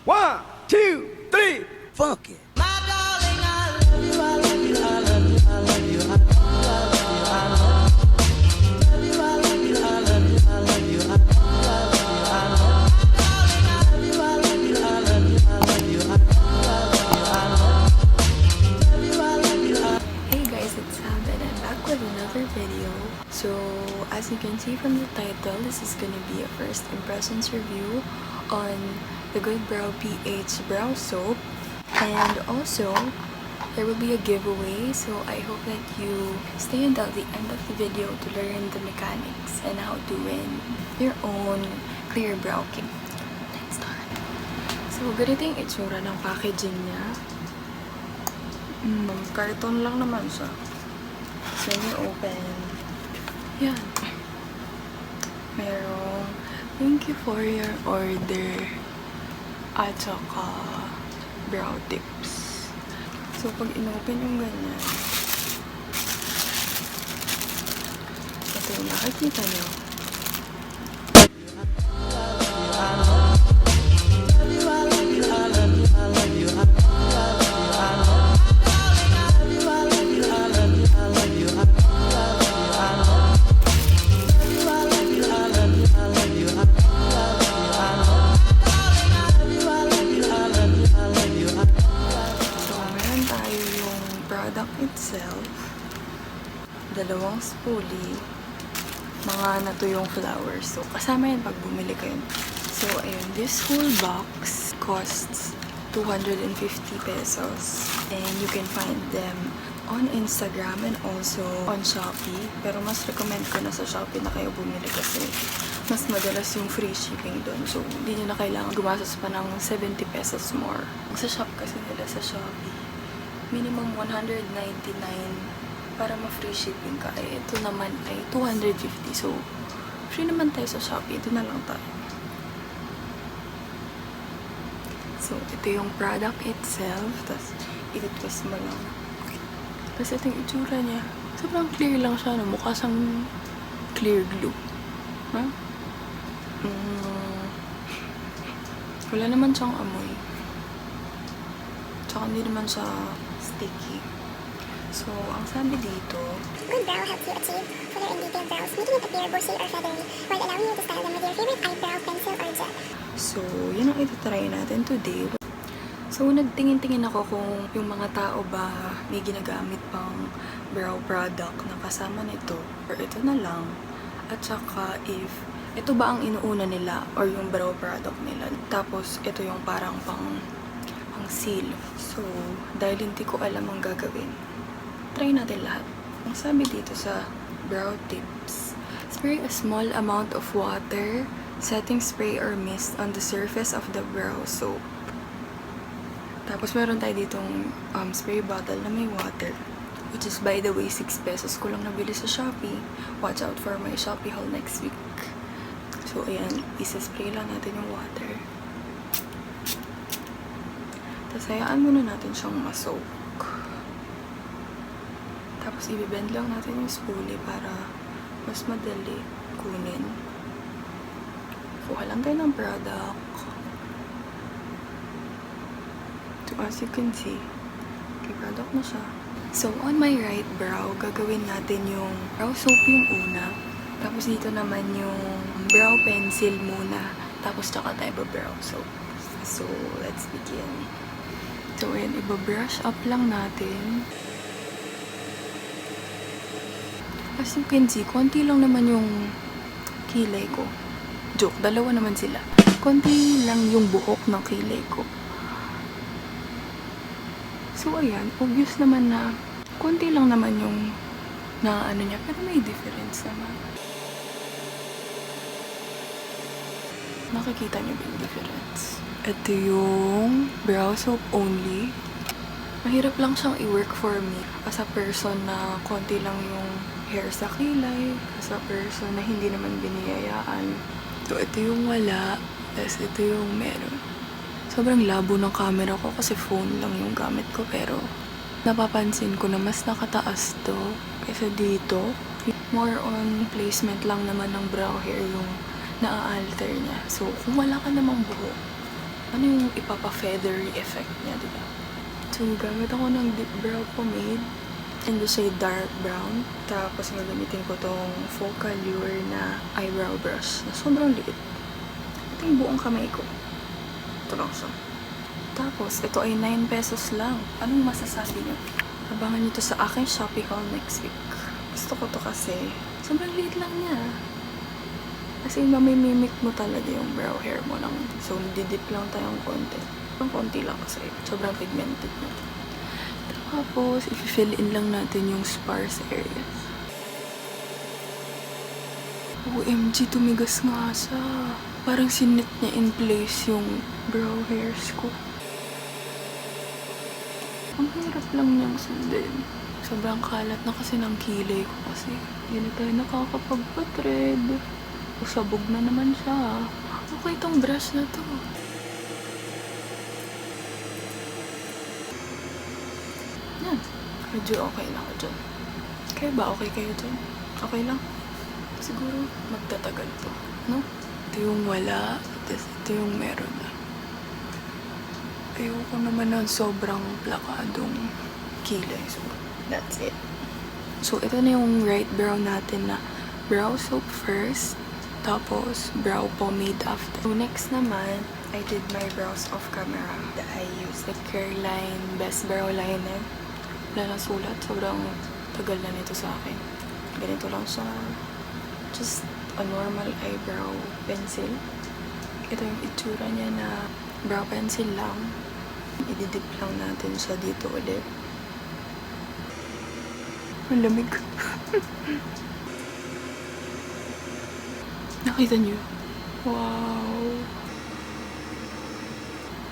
1, 2, 3, funk it. So, as you can see from the title, this is gonna be a first impressions review on the Good Brow PH Brow Soap. And also, there will be a giveaway, so I hope that you stay until the end of the video to learn the mechanics and how to win your own clear brow kit. Let's start. So, ganito yung itsura ng packaging niya. Karton lang naman siya. So, when you open, yan. Merong thank you for your order at saka brow tips. So, pag inopen yung ganyan, ito yung nakikita nyo. Itself, dalawang spoolie, mga natuyong flowers. So, kasama yan pag bumili kayo. So, ayun, this whole box costs 250 pesos. And you can find them on Instagram and also on Shopee. Pero mas recommend ko na sa Shopee na kayo bumili kasi mas madalas yung free shipping doon. So, hindi nyo na kailangan gumastos pa ng 70 pesos more. Sa shop kasi nila sa Shopee, minimum 199 para ma-free shipping ka. Ito naman ay 250. So, free naman tayo sa Shopee. Ito na lang tayo. So, ito yung product itself. Tapos, i-twist mo lang. Tapos, ito yung itsura niya. Sobrang clear lang siya. No? Mukha siyang clear glue. Huh? Wala naman siyang amoy. Tsaka hindi naman siya sticky. So, ang sabi dito, Good brow helps you achieve fuller and detailed brows, making it appear bushy or feathery, while allowing you to style them with your favorite eyebrow pencil or gel. So, yun ang itatry natin today. So, nagtingin-tingin ako kung yung mga tao ba may ginagamit pang brow product na kasama nito, or ito na lang. At saka, if ito ba ang inuuna nila or yung brow product nila. Tapos, ito yung parang pang seal. So, dahil hindi ko alam ang gagawin, try natin lahat. Ang sabi dito sa brow tips, spray a small amount of water, setting spray or mist on the surface of the brow soap. Tapos, meron tayo ditong spray bottle na may water, which is, by the way, 6 pesos ko lang nabili sa Shopee. Watch out for my Shopee haul next week. So, ayan, isa-spray lang natin yung water. Tapos, hayaan muna natin siyang ma-soak. Tapos, i-bend lang natin yung spoolie para mas madali kunin. Kuha lang tayo ng product. So, as you can see, may product na siya. So, on my right brow, gagawin natin yung brow soap yung una. Tapos, dito naman yung brow pencil muna. Tapos, tsaka tayo brow soap. So, let's begin. So, ayan, iba-brush up lang natin. As you can see, konti lang naman yung kilay ko. Joke, dalawa naman sila. Konti lang yung buhok ng kilay ko. So, ayan, obvious naman na konti lang naman yung ano niya, pero may difference naman. Nakikita niyo ba yung difference? Ito yung brow soap only. Mahirap lang siyang i-work for me as a person na konti lang yung hair sa kilay, as a person na hindi naman biniyayaan. So, ito yung wala, tapos ito yung meron. Sobrang labo ng camera ko kasi phone lang yung gamit ko, pero napapansin ko na mas nakataas to kaysa dito. More on placement lang naman ng brow hair yung naa-alter niya. So, kung wala ka namang buhok, ano yung ipapa-feathery effect niya, diba? So, gamit ako ng deep brow pomade in the shade dark brown. Tapos, gagamitin ko tong focal lure na eyebrow brush na sobrang liit. Ito yung buong kamay ko. Ito lang siya. Tapos, ito ay 9 pesos lang. Anong masasabi niyo? Abangan niyo to sa aking Shopee haul next week. Gusto ko to kasi sobrang liit lang niya. Kasi mamimimik mo talaga yung brow hair mo lang. So, didip lang tayong konti. Ang konti lang kasi sobrang pigmented na. Tapos, i-fill in lang natin yung sparse areas. OMG, tumigas nga siya. Parang sinit niya in place yung brow hairs ko. Ang hirap lang niyang sundin. Sobrang kalat na kasi ng kilay ko kasi. Hindi na tayo nakakapagpa-thread. Sabog na naman siya. Okay tong brush na to. Yan. Medyo okay na ako dyan. Kaya ba okay kayo dyan? Okay lang? Siguro magtatagal to. No? Ito yung wala. Ito yung meron na. Ayoko naman ng sobrang plakadong kilay. So, that's it. So, ito na yung right brow natin na brow soap first, tapos brow pomade after. So, next naman, I did my brows off camera. I used the Careline Best Brow Liner. Wala nang sulat. Sobrang tagal na nito sa akin. Ganito lang siya. Just a normal eyebrow pencil. Ito yung itsura niya na brow pencil lang. Ididip lang natin siya dito ulit. Ang lamig. Nakita niyo? Wow!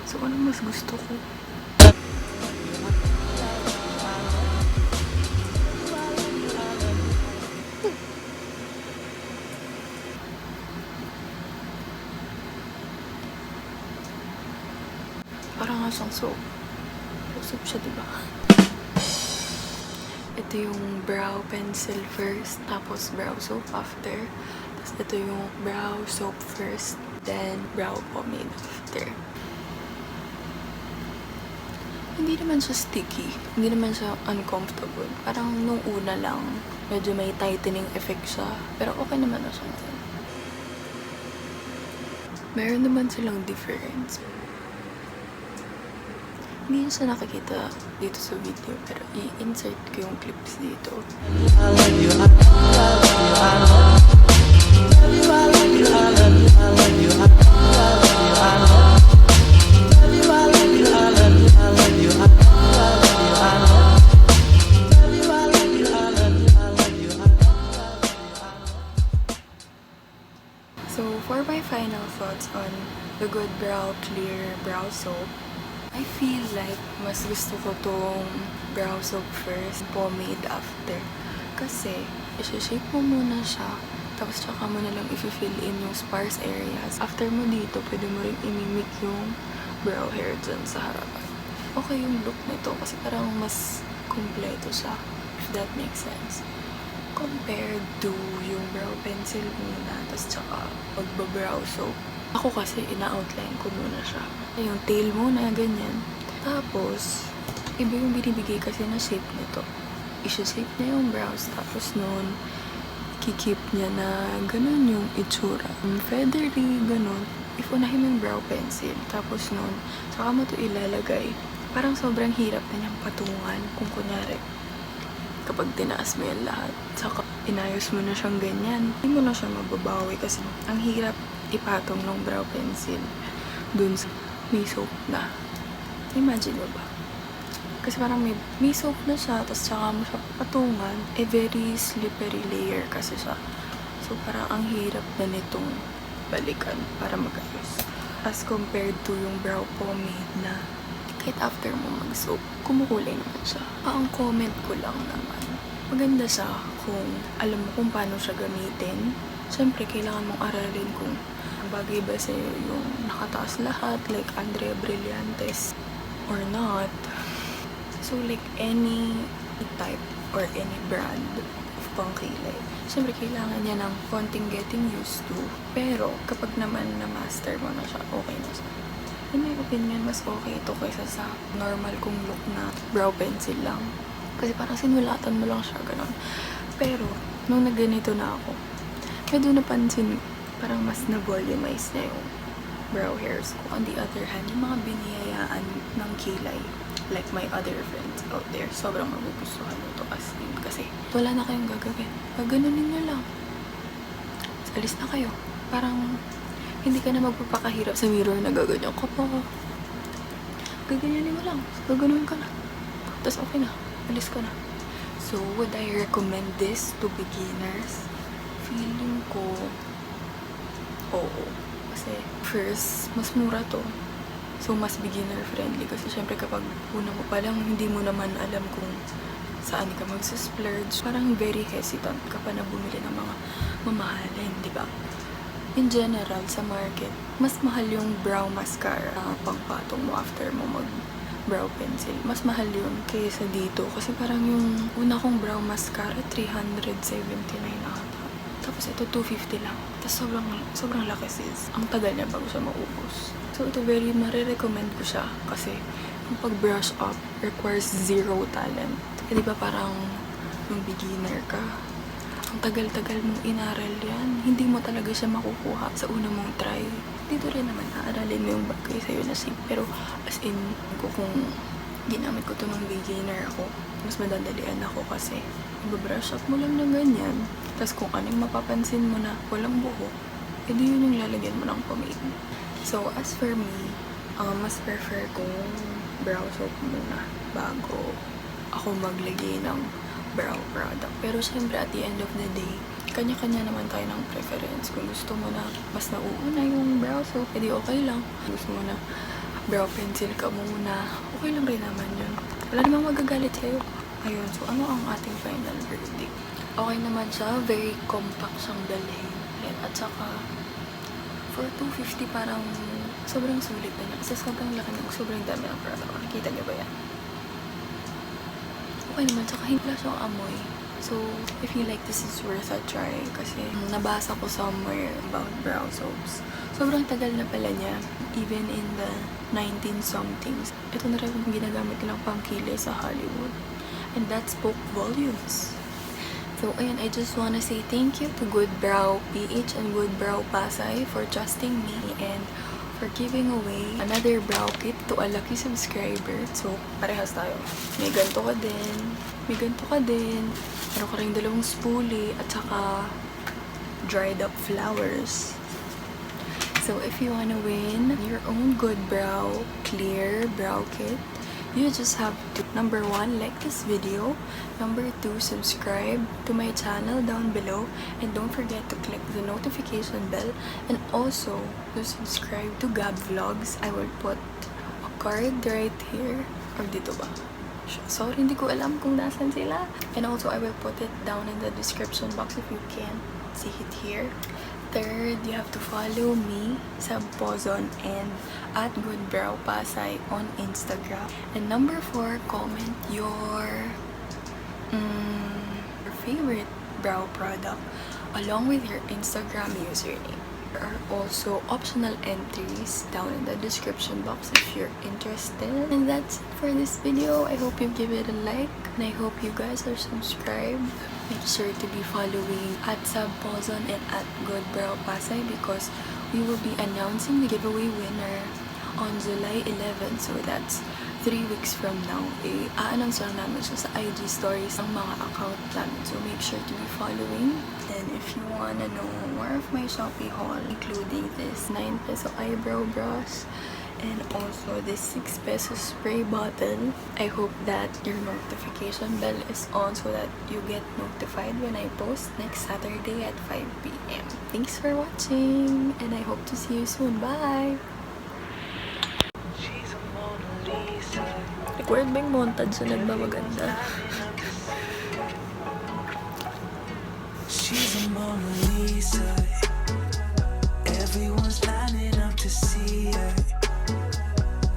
So, ano mas gusto ko? Parang nga siyang soap. Soap siya, diba? Ito yung brow pencil first, tapos brow soap after. Tapos ito yung brow soap first, then brow pomade after. Hindi naman siya sticky. Hindi naman siya uncomfortable. Parang nung una lang, medyo may tightening effect siya. Pero okay naman na siya. Meron naman silang difference. Hindi nyo siya nakikita dito sa video, pero i-insert ko yung clips dito. So, for my final thoughts on the Good Brow Clear Brow Soap, I feel like mas gusto ko tong brow soap first, pomade after. Kasi, isi-shape mo muna siya, tapos tsaka mo na lang i-fill in yung sparse areas. After mo dito, pwede mo rin imimik yung brow hair dyan sa harapan. Okay yung look nito kasi parang mas kompleto siya, if that makes sense. Compared to yung brow pencil muna, tapos tsaka magba-brow soap. Ako kasi, ina-outline ko muna siya. Yung tail muna, ganyan. Tapos, iba yung binibigay kasi na shape nito. I-shape niya yung brows. Tapos noon, kikip niya na ganun yung itsura. Feathery, ganun. Ipunahin mo yung brow pencil. Tapos noon, saka mo ito ilalagay. Parang sobrang hirap na niyang patungan. Kung kunyari, kapag tinaas mo yan lahat. Saka, inayos mo na siyang ganyan. Hindi mo na siya mababawi kasi ang hirap ipatong ng brow pencil dun sa may soap na. Imagine mo ba? Kasi parang may soap na siya, tapos tsaka mo siya patungan. Very slippery layer kasi siya. So parang ang hirap na nitong balikan para magayos. As compared to yung brow pomade na kahit after mo mag-soap, kumukulay naman siya. Ang comment ko lang naman, maganda siya kung alam mo kung paano siya gamitin. Siyempre, kailangan mong aralin kung bagay ba sa'yo yung nakataas lahat, like Andrea Brillantes or not. So, like any type or any brand of pangkilay, siyempre, kailangan niya ng konting getting used to. Pero, kapag naman na-master mo na siya, okay na siya. in my opinion, mas okay ito kaysa sa normal kong look na brow pencil lang. Kasi parang sinulatan mo lang siya, ganon. Pero, nung nagganito na ako, medyo napansin, parang mas na-volumize na yung brow hairs ko. On the other hand, yung mga biniyayaan ng kilay, like my other friends out there, sobrang magugustuhan ito as in. Kasi, wala na kayong gagawin. Gaganunin nyo lang. Alis na kayo. Parang, hindi ka na magpapakahirap sa mirror na gaganyan ka pa. Gaganyanin mo lang. Gaganunin ka na. Tapos okay na. Alis ka na. So, would I recommend this to beginners? Feeling ko, oo. Kasi, first, mas mura to. So, mas beginner friendly. Kasi, syempre, kapag una mo pa lang, hindi mo naman alam kung saan ka magsisplurge. Parang very hesitant ka pa na bumili ng mga mamahalin, di ba? In general, sa market, mas mahal yung brow mascara pangpatong mo after mo mag-brow pencil. Mas mahal yun kaysa dito. Kasi parang yung una kong brow mascara, 379 ata. Tapos ito, 250 lang. Tapos sobrang laki sis. Ang tagal niya bago siya maubos. So ito, very marirecommend ko siya. Kasi yung pag-brush up requires zero talent. Eh, di ba parang nung beginner ka, ang tagal-tagal mong inaral yan, hindi mo talaga siya makukuha sa una mong try. Dito rin naman, aaralin mo yung bagay sa'yo na shape. Pero as in, kung ginamit ko ito nung beginner ako, mas madadalian ako kasi ibabrush up mo lang ng ganyan. Tapos kung anong mapapansin mo na walang buhok, edi yun yung lalagyan mo ng pomade. So as for me, mas prefer kong brow soap muna bago ako maglagay ng brow product. Pero syempre at the end of the day, kanya-kanya naman tayo ng preference. Kung gusto mo na mas nauuna yung brow soap, edi okay lang. Kung gusto mo na brow pencil ka muna, okay lang rin naman yun. Wala namang magagalit sa'yo. Ayun, so ano ang ating final verdict? Okay naman siya, very compact siyang dalhin. At saka, for 250 parang sobrang sulit na niya. Kasi sobrang laki ng sobrang dami ng product. Nakikita niyo ba yan? Okay naman, saka hindi siyang amoy. So, if you like this, is worth a try. Kasi nabasa ko somewhere about brow soaps. Sobrang tagal na pala niya. Even in the 19-somethings. Ito na rin yung ginagamit nilang pangkilay sa Hollywood. And that spoke volumes. So, ayun, I just wanna say thank you to Good Brow PH and Good Brow Pasay for trusting me and for giving away another brow kit to a lucky subscriber. So, parehas tayo. May ganito ka din. May ganito ka din. Meron ka rin 2 spoolie at saka dried up flowers. So, if you wanna win your own Good Brow Clear Brow Kit, you just have to, number 1, like this video. Number 2, subscribe to my channel down below. And don't forget to click the notification bell. And also, to subscribe to Gab Vlogs. I will put a card right here. Or dito ba? Sorry, hindi ko alam kung nasan sila. And also, I will put it down in the description box if you can't see it here. Third, you have to follow me, sabpozon, and at Good Brow Pasay on Instagram. And number 4, comment your favorite brow product along with your Instagram username. There are also optional entries down in the description box if you're interested. And that's it for this video. I hope you give it a like, and I hope you guys are subscribed. Make sure to be following at sabpozon and at Good Brow Pasay because we will be announcing the giveaway winner on July 11. So that's 3 weeks from now. I-announce lang namin siya sa IG stories ng mga account namin. So make sure to be following. And if you wanna know more of my Shopee haul, including this 9 peso eyebrow brush and also this 6 peso spray bottle, I hope that your notification bell is on so that you get notified when I post next Saturday at 5 p.m. Thanks for watching, and I hope to see you soon. Bye! Required ba yung montage sa nagmamaganda? She's a Mona Lisa. Everyone's lining up to see her.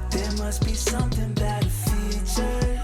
There must be something about her features.